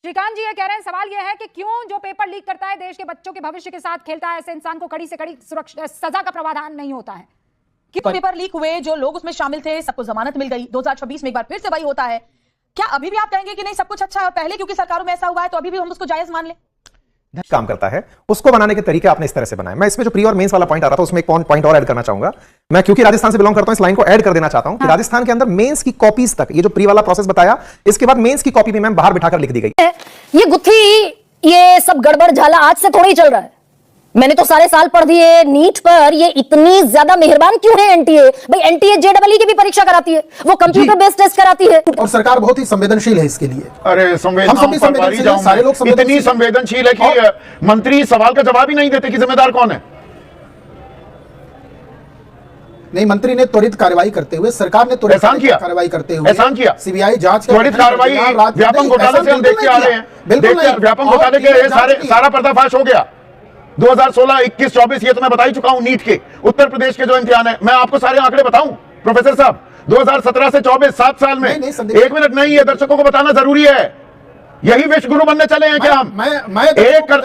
श्रीकांत जी ये कह रहे हैं, सवाल ये है कि क्यों जो पेपर लीक करता है देश के बच्चों के भविष्य के साथ खेलता है, ऐसे इंसान को कड़ी से कड़ी सजा का प्रावधान नहीं होता है। क्यों पेपर लीक हुए, जो लोग उसमें शामिल थे सबको जमानत मिल गई, 2026 में एक बार फिर से वही होता है। क्या अभी भी आप कहेंगे कि नहीं सब कुछ अच्छा है और पहले क्योंकि सरकारों में ऐसा हुआ है तो अभी भी हम उसको जायज मान लें? काम करता है उसको बनाने के तरीके आपने इस तरह से बनाए। मैं इसमें जो प्री और मेंस वाला पॉइंट आ रहा था उसमें एक पॉइंट और ऐड करना चाहूंगा। मैं क्योंकि राजस्थान से बिलोंग करता हूं इस लाइन को ऐड कर देना चाहता हूं कि राजस्थान के अंदर मेंस की कॉपीज तक, ये जो प्री वाला प्रोसेस बताया, इसके बाद मेंस की कॉपी भी मैम बाहर बिठाकर लिख दी गई। ये गुत्थी, ये सब गड़बड़ झाला आज से थोड़ी चल रहा है। मैंने तो सारे साल पढ़ दिए नीट पर। ये इतनी ज्यादा मेहरबान क्यों है एनटीए? भाई एनटीए जेडबलई की भी परीक्षा कराती है, वो कंप्यूटर बेस्ड टेस्ट कराती है और सरकार बहुत ही संवेदनशील है इसके लिए। अरे संवेदनशील, सारे लोग इतनी संवेदनशील है कि मंत्री सवाल का जवाब ही नहीं देते कि जिम्मेदार कौन है। नहीं, मंत्री ने त्वरित कार्रवाई करते हुए, सरकार ने त्वरित कार्रवाई करते हुए एहसान किया। सीबीआई जांच त्वरित कार्रवाई व्यापक घोटाले से हम देखते आ रहे हैं। बिल्कुल व्यापक घोटाले के सारा पर्दाफाश हो गया। 2016, 21, 24 ये तो मैं बता ही चुका हूं। नीट के उत्तर प्रदेश के जो इम्तिहान है, मैं आपको सारे आंकड़े बताऊं प्रोफेसर साहब? 2017 से 24 7 साल में एक मिनट नहीं है, दर्शकों को बताना जरूरी है। यही विश्व गुरु बनने चले हैं क्या हम?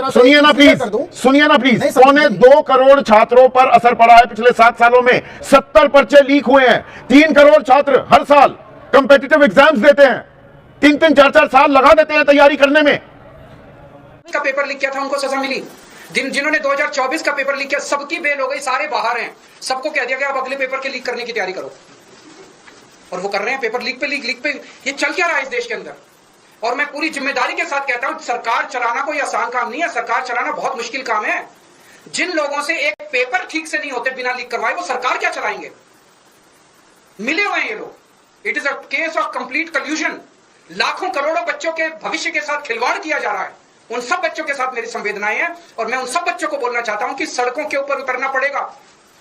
सुनिए ना प्लीज, सुनिए ना प्लीज। 2.25 करोड़ छात्रों पर असर पड़ा है पिछले 7 सालों में। 70 पर्चे लीक हुए हैं। 3 करोड़ छात्र हर साल कंपेटिटिव एग्जाम्स देते हैं। 3-3, 4-4 साल लगा देते हैं तैयारी करने में। का पेपर लीक किया था उनको सजा मिली। जिन्होंने 2024 का पेपर लीक किया सबकी बेल हो गई, सारे बाहर हैं। सबको कह दिया गया आप अगले पेपर के लीक करने की तैयारी करो, और वो कर रहे हैं। पेपर लीक पे ये चल क्या रहा है इस देश के अंदर? और मैं पूरी जिम्मेदारी के साथ कहता हूं, सरकार चलाना कोई आसान काम नहीं है। सरकार चलाना बहुत मुश्किल काम है। जिन लोगों से एक पेपर ठीक से नहीं होते बिना लीक करवाए, वो सरकार क्या चलाएंगे? मिले हुए हैं ये लोग। It is a case of complete कल्यूजन। लाखों करोड़ों बच्चों के भविष्य के साथ खिलवाड़ किया जा रहा है। उन सब बच्चों के साथ मेरी संवेदनाएं हैं और मैं उन सब बच्चों को बोलना चाहता हूं कि सड़कों के ऊपर उतरना पड़ेगा।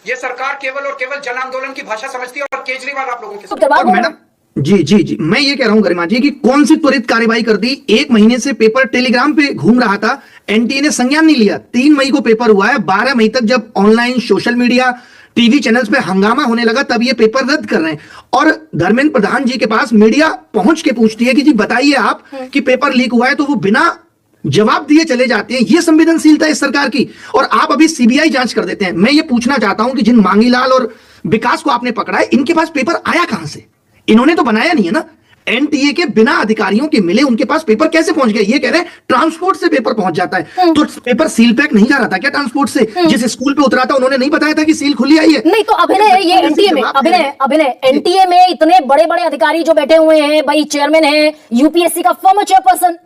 ये सरकार केवल और केवल जन आंदोलन की भाषा समझती है और केजरीवाल आप लोगों के साथ। मैडम जी मैं ये कह रहा हूं गरिमा जी कि कौन सी त्वरित कार्रवाई कर दी? 1 महीने से पेपर टेलीग्राम पे घूम रहा था, एनटीए ने संज्ञान नहीं लिया। 3 मई को पेपर हुआ है। 12 मई तक जब online social media TV channels पे हंगामा होने लगा तब ये पेपर रद्द कर रहे हैं। और धर्मेंद्र प्रधान जी के पास मीडिया पहुंच के पूछती है कि जी बताइए आप कि पेपर लीक हुआ है, तो वो बिना जवाब दिए चले जाते हैं। ये संवेदनशीलता इस सरकार की। और आप अभी सीबीआई जांच कर देते हैं। मैं ये पूछना चाहता हूं कि जिन मांगीलाल और विकास को आपने पकड़ा है, इनके पास पेपर आया कहां से? इन्होंने तो बनाया नहीं है ना। एनटीए के बिना अधिकारियों के मिले उनके पास पेपर कैसे पहुंच गए? ये कह रहे हैं ट्रांसपोर्ट से पेपर पहुंच जाता है। तो पेपर सील पैक नहीं जा रहा था क्या ट्रांसपोर्ट से? जिस स्कूल पे उतरा था उन्होंने नहीं बताया था कि सील खुली आई है? नहीं तो अभिनय, ये एनटीए में अभिनय एनटीए में इतने बड़े बड़े अधिकारी जो बैठे हुए हैं, भाई चेयरमैन है यूपीएससी का, फॉर्मर चेयरपर्सन,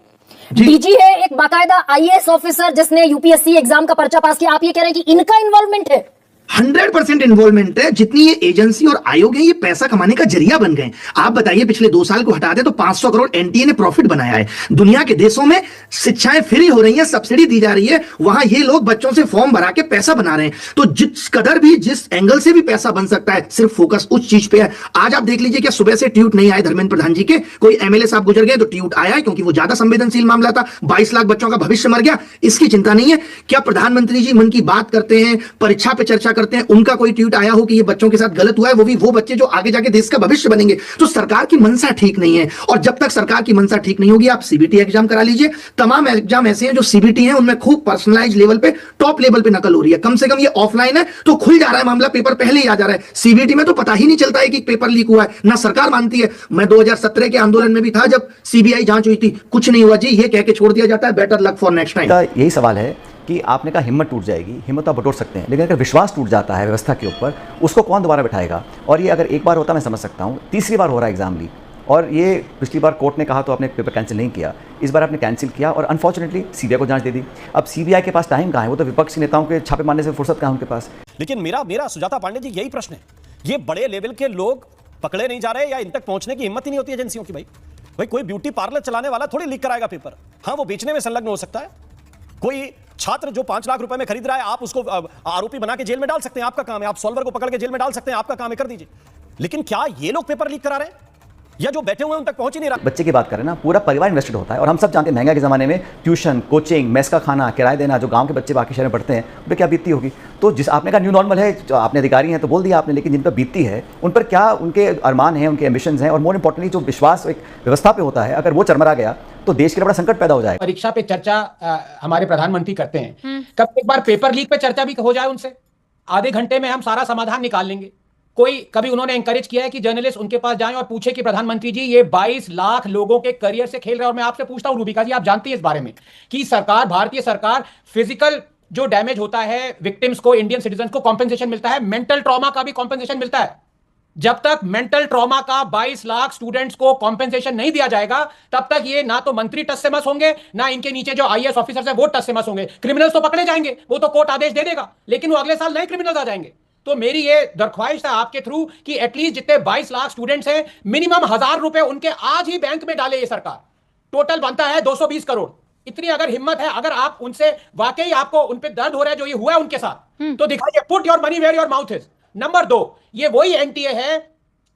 डीजी है, एक बाकायदा आईएएस ऑफिसर जिसने यूपीएससी एग्जाम का पर्चा पास किया। आप ये कह रहे हैं कि इनका इन्वॉल्वमेंट है? 100% इन्वॉल्वमेंट है। जितनी ये एजेंसी और आयोग है, ये पैसा कमाने का जरिया बन गए। आप बताइए, पिछले 2 साल को हटा दे तो 500 करोड़ एनटीए ने प्रॉफिट बनाया है। दुनिया के देशों में शिक्षाएं फ्री हो रही हैं, सब्सिडी दी जा रही है, वहां ये लोग बच्चों से फॉर्म भरा के पैसा बना रहे हैं। तो जिस कदर भी, जिस एंगल से भी पैसा बन सकता है, सिर्फ फोकस उस चीज पे है। आज आप देख लीजिए, क्या सुबह से ट्वीट नहीं आए धर्मेंद्र प्रधान जी के? कोई एमएलए साहब गुजर गए तो ट्वीट आया है, क्योंकि वो ज्यादा संवेदनशील मामला था। 22 लाख बच्चों का भविष्य मर गया, इसकी चिंता नहीं है। क्या प्रधानमंत्री जी मन की बात करते हैं, परीक्षा पे चर्चा करते हैं, उनका कोई ट्वीट आया हो कि ये बच्चों के साथ गलत हुआ है? वो भी वो बच्चे जो आगे जाके देश का भविष्य बनेंगे। तो सरकार की मंशा ठीक नहीं है। और जब तक सरकार की मंशा ठीक नहीं होगी, आप सीबीटी एग्जाम करा लीजिए। तमाम एग्जाम ऐसे हैं जो सीबीटी हैं, उनमें खूब पर्सनलाइज लेवल पे, टॉप लेवल पे नकल हो रही है। कम से कम ये ऑफलाइन है तो खुल जा रहा है मामला, पेपर पहले ही आ जा रहा है। सीबीटी में तो पता ही नहीं चलता है कि पेपर लीक हुआ है, ना सरकार मानती है। मैं 2017 के आंदोलन में भी था जब सीबीआई जांच हुई थी, कुछ नहीं हुआ जी, ये कह के छोड़ दिया जाता है, better luck for next time. यही सवाल है कि आपने कहा हिम्मत टूट जाएगी, हिम्मत आप बटोर सकते हैं, लेकिन अगर विश्वास टूट जाता है व्यवस्था के ऊपर, उसको कौन दोबारा बिठाएगा? और ये अगर एक बार होता मैं समझ सकता हूँ, तीसरी बार हो रहा है एग्जाम लीक, और ये पिछली बार कोर्ट ने कहा तो आपने पेपर कैंसिल नहीं किया, इस बार आपने कैंसिल किया और अनफॉर्चुनेटली सीबीआई को जांच दे दी। अब सीबीआई के पास टाइम कहाँ है? वो तो विपक्षी नेताओं के छापे मारने से फुर्सत कहाँ उनके पास? लेकिन मेरा सुजाता पांडे जी यही प्रश्न है, ये बड़े लेवल के लोग पकड़े नहीं जा रहे या इन तक पहुंचने की हिम्मत ही नहीं होती एजेंसियों की। भाई कोई ब्यूटी पार्लर चलाने वाला थोड़ी लीक कराएगा पेपर। हाँ, वो बेचने में संलग्न हो सकता है। कोई छात्र जो 5 लाख रुपए में खरीद रहा है, आप उसको आरोपी बना के जेल में डाल सकते हैं, आपका काम है। आप सॉल्वर को पकड़ के जेल में डाल सकते हैं, आपका काम है, कर दीजिए। लेकिन क्या ये लोग पेपर लीक करा रहे हैं या जो बैठे हुए उन तक पहुंच ही नहीं रहा? बच्चे की बात करें ना, पूरा परिवार इन्वेस्टेड होता है। और हम सब जानते हैं महंगाई के ज़माने में ट्यूशन, कोचिंग, मेस का खाना, किराया देना, जो गांव के बच्चे बाकी शहर में पढ़ते हैं, उन पर क्या बीतती होगी? तो जिस आपने कहा न्यू नॉर्मल है, जो आपने अधिकारी हैं तो बोल दिया आपने, लेकिन जिन पर बीतती है उन पर क्या उनके अरमान हैं, उनके एम्बिशंस हैं, और मोर इंपॉर्टेंटली जो विश्वास एक व्यवस्था पे होता है, अगर वो चरमरा गया तो देश के लिए बड़ा संकट पैदा हो जाएगा। परीक्षा पे चर्चा हमारे प्रधानमंत्री करते हैं, कब एक बार पेपर लीक पे चर्चा भी हो जाए उनसे, आधे घंटे में हम सारा समाधान निकाल लेंगे। कभी उन्होंने एंकरेज किया है कि जर्नलिस्ट उनके पास जाएं और पूछे कि प्रधानमंत्री जी ये 22 लाख लोगों के करियर से खेल रहे हैं। और मैं आपसे पूछता हूं रूबिका जी, आप जानती हैं इस बारे में कि भारतीय सरकार फिजिकल जो डैमेज होता है विक्टिम्स को, इंडियन सिटीजन्स को कॉम्पेंसेशन मिलता है, मेंटल ट्रॉमा का भी कॉम्पेंसेशन मिलता है। जब तक मेंटल ट्रॉमा का 22 लाख स्टूडेंट्स को कॉम्पेंसेशन नहीं दिया जाएगा तब तक ये ना तो मंत्री टस से मस होंगे, ना इनके नीचे जो आईएएस ऑफिसर्स हैं वो टस से मस होंगे। क्रिमिनल्स तो पकड़े जाएंगे, वो तो कोर्ट आदेश दे देगा, लेकिन वो अगले साल नए क्रिमिनल्स आ जाएंगे। तो मेरी ये दरख्वास्त है आपके थ्रू कि एटलीस्ट जितने 22 लाख स्टूडेंट्स हैं मिनिमम 1000 रुपए उनके आज ही बैंक में डाले ये सरकार। टोटल बनता है 220 करोड़। इतनी अगर हिम्मत है, अगर आप उनसे वाकई आपको उन पे दर्द हो रहा है जो ये हुआ है उनके साथ, तो दिखाइए, put your money where your mouth is. Number 2, ये वही एनटीए है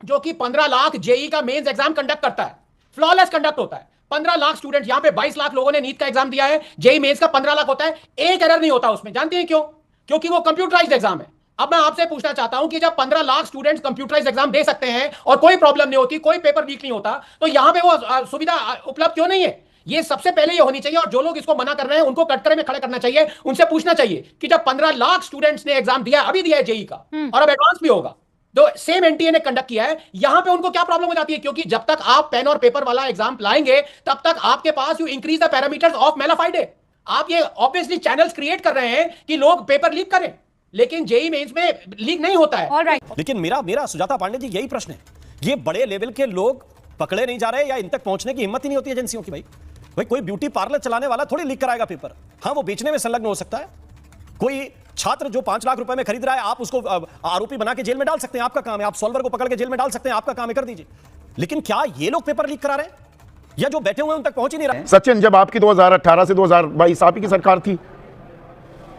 जो कि 15 लाख जेई का मेंस एग्जाम कंडक्ट करता है, फ्लॉलेस कंडक्ट होता है। 15 लाख स्टूडेंट, यहां पे 22 लाख लोगों ने नीट का एग्जाम दिया है, जेई मेंस का 15 लाख होता है, एक एरर नहीं होता उसमें। जानते हैं क्यों? क्योंकि वो कंप्यूटराइज्ड एग्जाम है। अब मैं आपसे पूछना चाहता हूं कि जब 15 लाख स्टूडेंट्स कंप्यूटराइज्ड एग्जाम दे सकते हैं और कोई प्रॉब्लम नहीं होती, कोई पेपर लीक नहीं होता, तो यहां पे वो सुविधा उपलब्ध क्यों नहीं है? ये सबसे पहले ये होनी चाहिए। और जो लोग इसको मना कर रहे हैं उनको कटघरे में खड़े करना चाहिए, उनसे पूछना चाहिए कि जब 15 लाख स्टूडेंट्स ने एग्जाम दिया, अभी दिया है जेई का और अब एडवांस भी होगा, तो सेम एनटीए ने कंडक्ट किया है, यहां पे उनको क्या प्रॉब्लम हो जाती है? क्योंकि जब तक आप पेन और पेपर वाला एग्जाम लाएंगे तब तक आपके पास you increase the parameters of malafide. आप ये ऑब्वियसली चैनल्स क्रिएट कर रहे हैं कि लोग पेपर लीक करें, लेकिन जेई मेंस में लीक नहीं होता है। ऑलराइट। लेकिन मेरा सुजाता पांडे जी यही प्रश्न है, ये बड़े लेवल के लोग पकड़े नहीं जा रहे या इन तक पहुंचने की हिम्मत ही नहीं होती एजेंसियों की? भाई कोई ब्यूटी पार्लर चलाने वाला थोड़ी लीक कराएगा पेपर। हाँ, वो बेचने में संलग्न हो सकता है। कोई छात्र जो 5 लाख रुपए में खरीद रहा है, आप उसको आरोपी बना के जेल में डाल सकते हैं, आपका काम है। आप सॉल्वर को पकड़ के जेल में डाल सकते हैं, आपका काम है, कर दीजिए। लेकिन क्या ये लोग पेपर लीक करा रहे हैं या जो बैठे हुए हैं उन तक पहुंच ही नहीं रहे? सचिन, जब आपकी 2018 से 2022 आप ही की सरकार थी,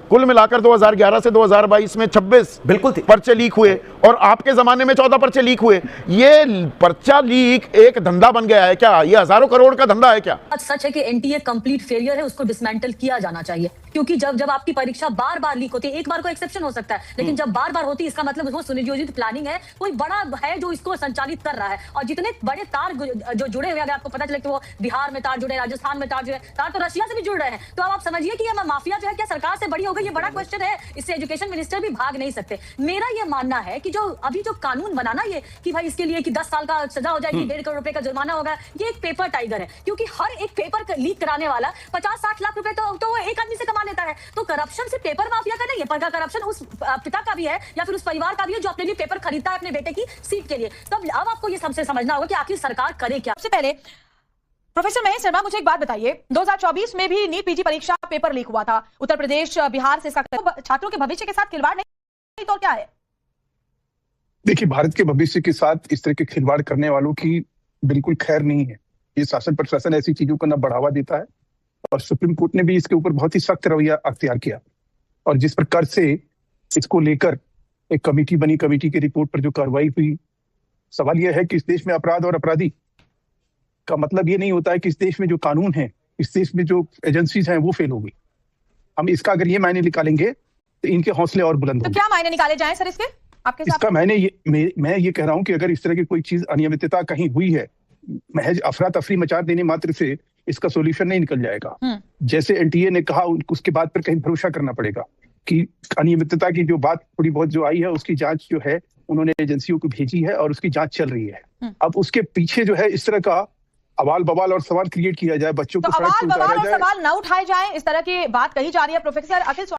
कुल मिलाकर 2011 से 2022 में 26 बिल्कुल पर्चे लीक हुए और आपके जमाने में 14 पर्चे लीक हुए। ये पर्चा लीक एक धंधा बन गया है क्या? ये हजारों करोड़ का धंधा है क्या? सच है कि एनटीए कंप्लीट फेलियर है, उसको डिसमेंटल किया जाना चाहिए। क्योंकि जब आपकी परीक्षा बार बार लीक होती है, एक बार को एक्सेप्शन हो सकता है, लेकिन जब बार बार होती है इसका मतलब उसमें सुनियोजित प्लानिंग है, कोई बड़ा है जो इसको संचालित कर रहा है। और जितने बड़े तार जो जुड़े हुए, अगर आपको पता चले तो वो बिहार में तार जुड़े, राजस्थान में तार जुड़े, तार तो रशिया से भी जुड़ रहे हैं। तो अब आप समझिए कि ये माफिया जो है क्या सरकार से बड़ी हो गई? ये बड़ा क्वेश्चन है, इससे एजुकेशन मिनिस्टर भी भाग नहीं सकते। मेरा ये मानना है कि जो अभी जो कानून बनाना ये कि भाई इसके लिए कि 10 साल का सजा हो जाएगी, 1.5 करोड़ रुपए का जुर्माना होगा, ये एक पेपर टाइगर है। क्योंकि हर एक पेपर लीक कराने वाला 50-60 लाख रुपए तो वो एक आदमी से कमा लेता है। तो करप्शन से पेपर माफिया का नहीं है, पर करप्शन उस पिता का भी है या फिर उस परिवार का भी है जो अपने लिए पेपर खरीदता है अपने बेटे की सीट के लिए। तो अब आपको ये सबसे समझना होगा कि आखिर सरकार करे क्या। सबसे पहले प्रोफेसर महेश शर्मा, मुझे एक बात बताइए, 2024 में भी नीट पीजी परीक्षा पेपर लीक हुआ था, उत्तर प्रदेश बिहार से, छात्रों के भविष्य के साथ खिलवाड़ नहीं तो क्या है? देखिए, भारत के भविष्य के साथ इस तरह के खिलवाड़ करने वालों की बिल्कुल खैर नहीं है। ये शासन प्रशासन ऐसी चीजों को न बढ़ावा देता है और सुप्रीम कोर्ट ने भी इसके ऊपर बहुत ही सख्त रवैया अख्तियार किया। और जिस प्रकार से इसको लेकर एक कमेटी बनी, कमेटी की रिपोर्ट पर जो कार्रवाई हुई, सवाल यह है कि इस देश में अपराध और अपराधी का मतलब ये नहीं होता है कि इस देश में जो कानून है, इस देश में जो एजेंसीज हैं वो फेल हो गई। हम इसका अगर ये मायने निकालेंगे तो इनके हौसले और बुलंद तो होंगे। क्या मायने निकाले जाएं सर इसके आपके साथ? इसका मैं ये कह रहा हूं कि अगर इस तरह की कोई चीज अनियमितता कहीं हुई है, महज अफरा तफरी मचा देने मात्र से इसका सोल्यूशन नहीं निकल जाएगा। जैसे एनटीए ने कहा, उसके बाद पर कहीं भरोसा करना पड़ेगा कि अनियमितता की जो बात थोड़ी बहुत जो आई है उसकी जांच जो है उन्होंने एजेंसियों को भेजी है और उसकी जांच चल रही है। अब उसके पीछे जो है इस तरह का अवाल बवाल और सवाल क्रिएट किया जाए, बच्चों को अवाल बवाल और सवाल न उठाए जाए, इस तरह की बात कही जा रही है। प्रोफेसर अखिल